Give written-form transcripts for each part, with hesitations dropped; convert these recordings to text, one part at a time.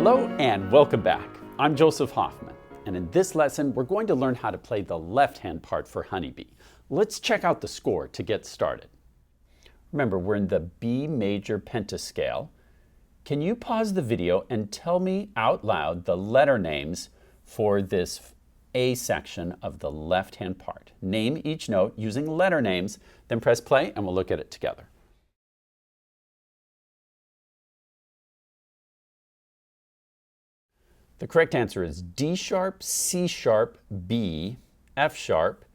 Hello and welcome back. I'm Joseph Hoffman, and in this lesson we're going to learn how to play the left-hand part for Honeybee. Let's check out the score to get started. Remember, we're in the B major pentascale. Can you pause the video and tell me out loud the letter names for this A section of the left-hand part? Name each note using letter names, then press play and we'll look at it together. The correct answer is D sharp, C sharp, B, F sharp,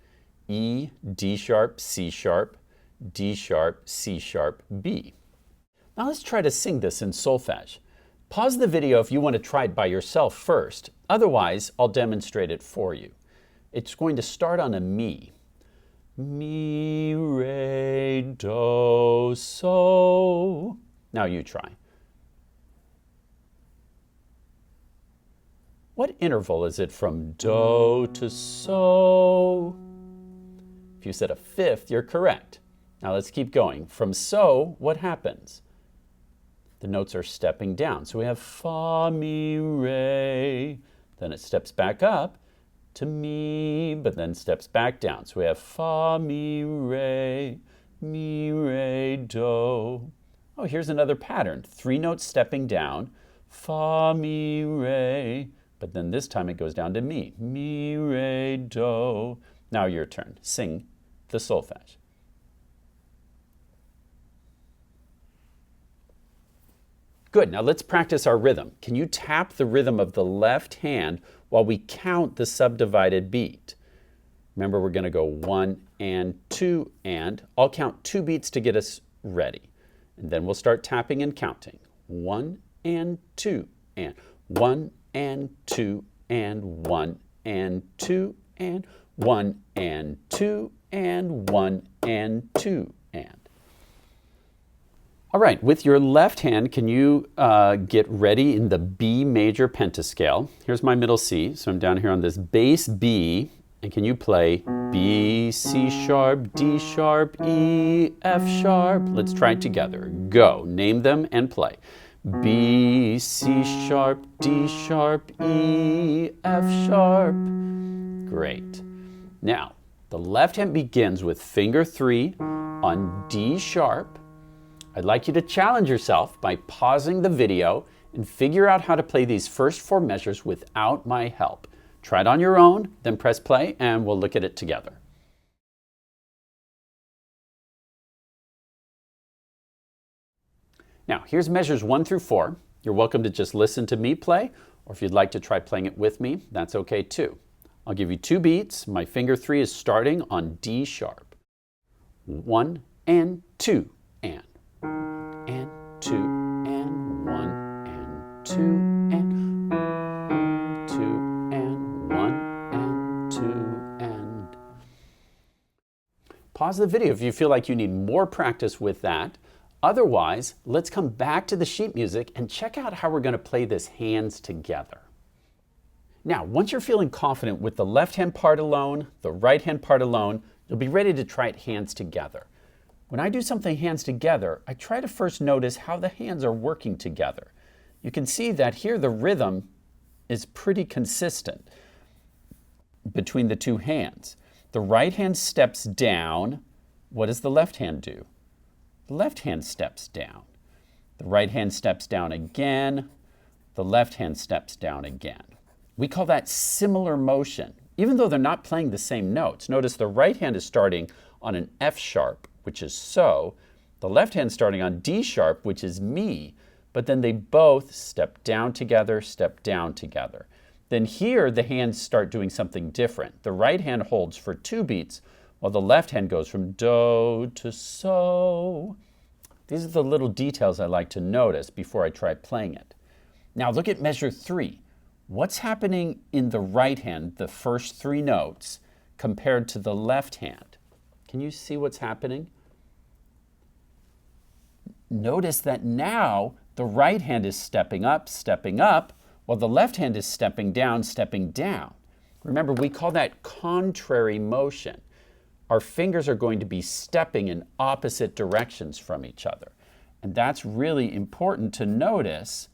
E, D sharp, C sharp, D sharp, C sharp, B. Now let's try to sing this in solfege. Pause the video if you want to try it by yourself first. Otherwise, I'll demonstrate it for you. It's going to start on a Mi. Mi, re, do, so. Now you try. What interval is it from do to so? If you said a fifth, you're correct. Now let's keep going. From so, what happens? The notes are stepping down. So we have fa, mi, re. Then it steps back up to mi, but then steps back down. So we have fa, mi, re, do. Oh, here's another pattern. 3 notes stepping down. Fa, mi, re. But then this time it goes down to mi. Mi, re, do. Now your turn. Sing the solfege. Good. Now let's practice our rhythm. Can you tap the rhythm of the left hand while we count the subdivided beat? Remember, we're going to go 1 and 2 and. I'll count 2 beats to get us ready. And then we'll start tapping and counting. 1 and 2 and. 1 and 2 and 1 and 2 and 1 and 2 and 1 and 2 and. All right, with your left hand, can you get ready in the B major pentascale? Here's my middle C, so I'm down here on this bass B, and can you play B, C sharp, D sharp, E, F sharp? Let's try it together. Go, name them and play. B, C sharp, D sharp, E, F sharp. Great. Now, the left hand begins with finger 3 on D sharp. I'd like you to challenge yourself by pausing the video and figure out how to play these first 4 measures without my help. Try it on your own, then press play, and we'll look at it together. Now, here's measures 1 through 4. You're welcome to just listen to me play, or if you'd like to try playing it with me, that's okay too. I'll give you 2 beats. My finger 3 is starting on D sharp. 1 and 2 and 2 and 1 and 2 and 2 and 1 and 2 and. Pause the video if you feel like you need more practice with that. Otherwise, let's come back to the sheet music and check out how we're going to play this hands together. Now, once you're feeling confident with the left hand part alone, the right hand part alone, you'll be ready to try it hands together. When I do something hands together, I try to first notice how the hands are working together. You can see that here the rhythm is pretty consistent between the 2 hands. The right hand steps down. What does the left hand do? The left hand steps down. The right hand steps down again. The left hand steps down again. We call that similar motion, even though they're not playing the same notes. Notice the right hand is starting on an F sharp, which is so. The left hand starting on D sharp, which is mi, but then they both step down together, step down together. Then here the hands start doing something different. The right hand holds for 2 beats, while the left hand goes from do to so. These are the little details I like to notice before I try playing it. Now look at measure 3. What's happening in the right hand, the first 3 notes, compared to the left hand? Can you see what's happening? Notice that now the right hand is stepping up, while the left hand is stepping down, stepping down. Remember, we call that contrary motion. Our fingers are going to be stepping in opposite directions from each other. And that's really important to notice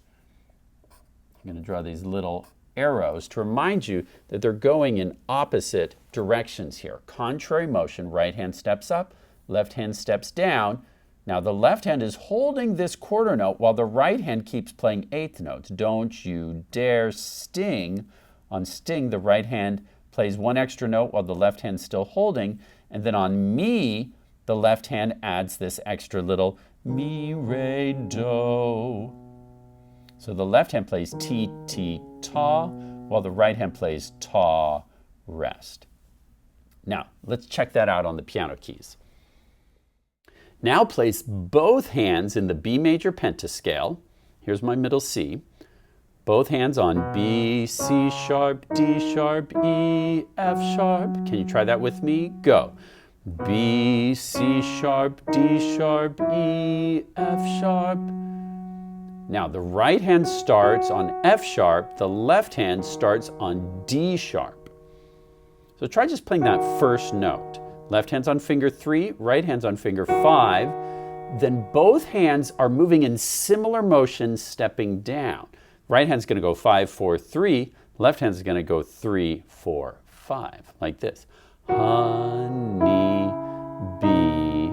I'm going to draw these little arrows to remind you that they're going in opposite directions here. Contrary motion, right hand steps up, left hand steps down. Now the left hand is holding this quarter note while the right hand keeps playing eighth notes. Don't you dare sting. On sting, the right hand plays one extra note while the left hand's still holding. And then on me, the left hand adds this extra little mi, re, do. So the left hand plays ti, ti, ta, while the right hand plays ta, rest. Now, let's check that out on the piano keys. Now place both hands in the B major pentascale. Here's my middle C. Both hands on B, C sharp, D sharp, E, F sharp. Can you try that with me? Go. B, C sharp, D sharp, E, F sharp. Now the right hand starts on F sharp, the left hand starts on D sharp. So try just playing that first note. Left hand's on finger 3, right hand's on finger 5. Then both hands are moving in similar motion, stepping down. Right hand's going to go 5, 4, 3. Left hand's going to go 3, 4, 5, like this. Honey, bee.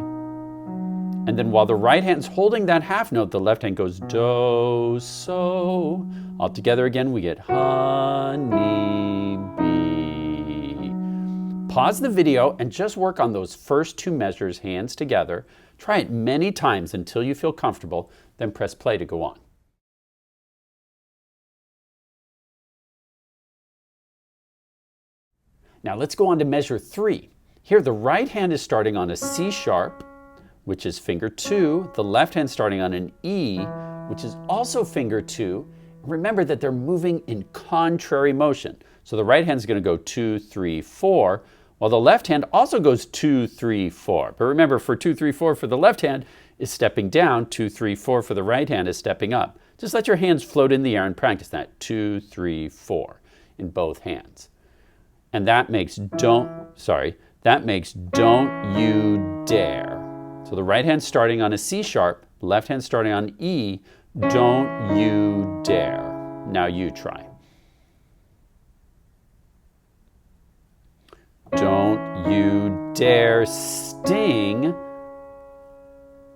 And then while the right hand's holding that half note, the left hand goes do, so. All together again, we get honey, bee. Pause the video and just work on those first two measures, hands together. Try it many times until you feel comfortable, then press play to go on. Now let's go on to measure 3. Here the right hand is starting on a C sharp, which is finger 2. The left hand starting on an E, which is also finger 2. Remember that they're moving in contrary motion. So the right hand is going to go 2, 3, 4, while the left hand also goes 2, 3, 4. But remember, for 2, 3, 4 for the left hand is stepping down, 2, 3, 4 for the right hand is stepping up. Just let your hands float in the air and practice that. 2, 3, 4 in both hands. And that makes don't you dare. So the right hand starting on a C sharp, left hand starting on E, don't you dare. Now you try. Don't you dare sting.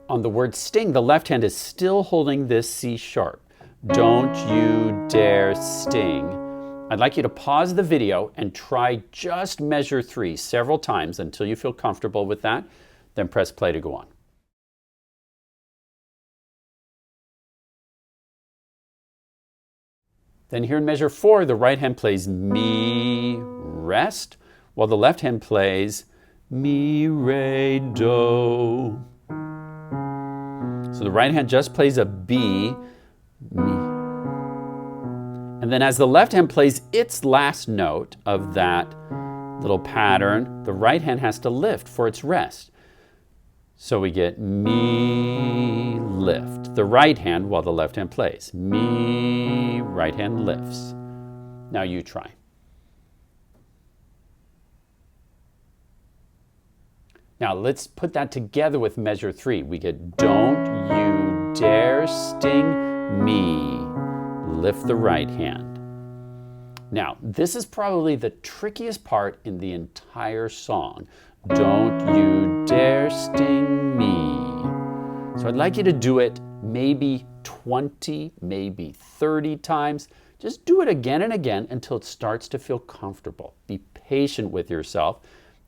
On the word sting, the left hand is still holding this C sharp. Don't you dare sting. I'd like you to pause the video and try just measure 3 several times until you feel comfortable with that. Then press play to go on. Then here in measure 4, the right hand plays mi, rest, while the left hand plays mi, re, do. So the right hand just plays a B, mi. And then as the left hand plays its last note of that little pattern, the right hand has to lift for its rest. So we get mi, lift. The right hand while the left hand plays. Mi, right hand lifts. Now you try. Now let's put that together with measure 3. We get don't you dare sting me. Lift the right hand. Now, this is probably the trickiest part in the entire song. Don't you dare sting me. So I'd like you to do it maybe 20, maybe 30 times. Just do it again and again until it starts to feel comfortable. Be patient with yourself.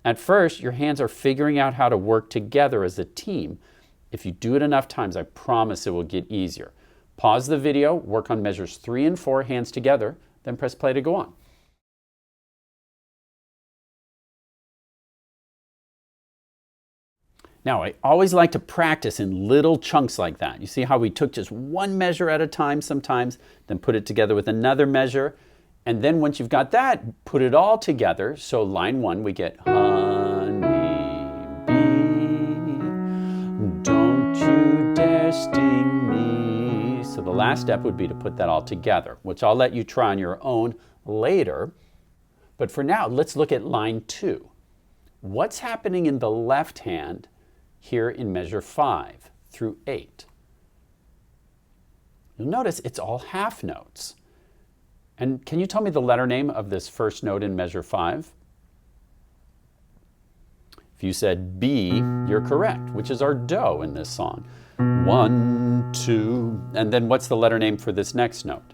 At first, your hands are figuring out how to work together as a team. If you do it enough times, I promise it will get easier. Pause the video, work on measures 3 and 4, hands together, then press play to go on. Now, I always like to practice in little chunks like that. You see how we took just one measure at a time sometimes, then put it together with another measure, and then once you've got that, put it all together. So line 1, we get honey bee, don't you dare sting me. So the last step would be to put that all together, which I'll let you try on your own later. But for now, let's look at line 2. What's happening in the left hand here in measure 5 through 8? You'll notice it's all half notes. And can you tell me the letter name of this first note in measure 5? If you said B, you're correct, which is our do in this song. 1, 2, and then what's the letter name for this next note?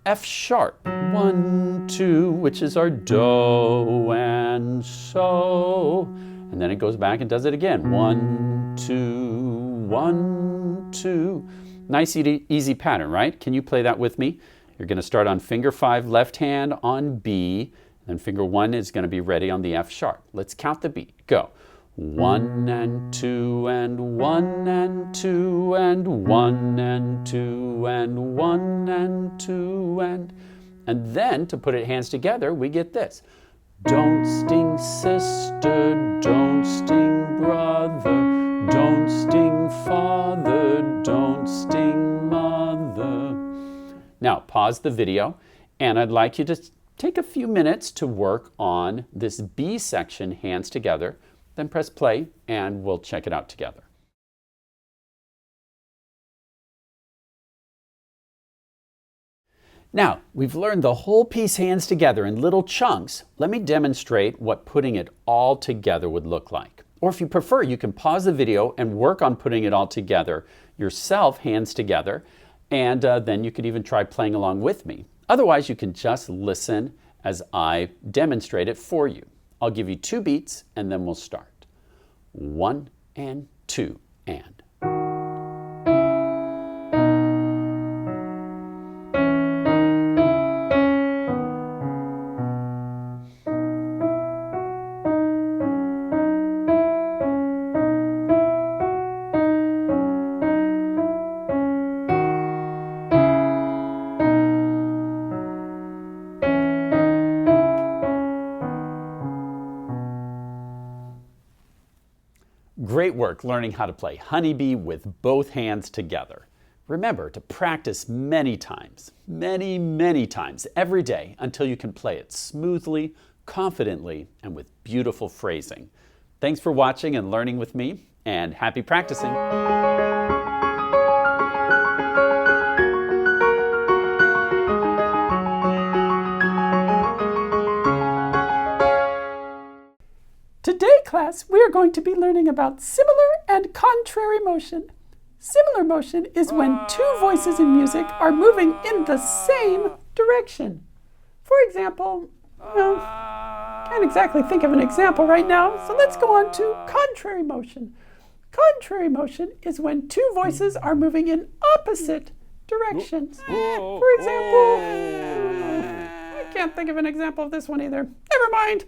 F sharp. 1, 2, which is our do and so. And then it goes back and does it again. 1, 2, 1, 2. Nice, easy pattern, right? Can you play that with me? You're going to start on finger 5, left hand on B, and finger 1 is going to be ready on the F sharp. Let's count the beat. Go. 1 and 2 and 1 and 2 and 1 and 2 and 1 and 2 and then to put it hands together, we get this. Don't sting sister, don't sting brother, don't sting father, don't sting mother. Now pause the video and I'd like you to take a few minutes to work on this B section hands together. Then press play and we'll check it out together. Now, we've learned the whole piece hands together in little chunks. Let me demonstrate what putting it all together would look like. Or if you prefer, you can pause the video and work on putting it all together yourself, hands together, and then you could even try playing along with me. Otherwise, you can just listen as I demonstrate it for you. I'll give you 2 beats and then we'll start. 1 and 2 and. Great work learning how to play Honeybee with both hands together. Remember to practice many times every day until you can play it smoothly, confidently, and with beautiful phrasing. Thanks for watching and learning with me, and happy practicing. Today, class, we are going to be learning about similar and contrary motion. Similar motion is when 2 voices in music are moving in the same direction. For example, can't exactly think of an example right now, so let's go on to contrary motion. Contrary motion is when 2 voices are moving in opposite directions. For example, I can't think of an example of this one either. Never mind.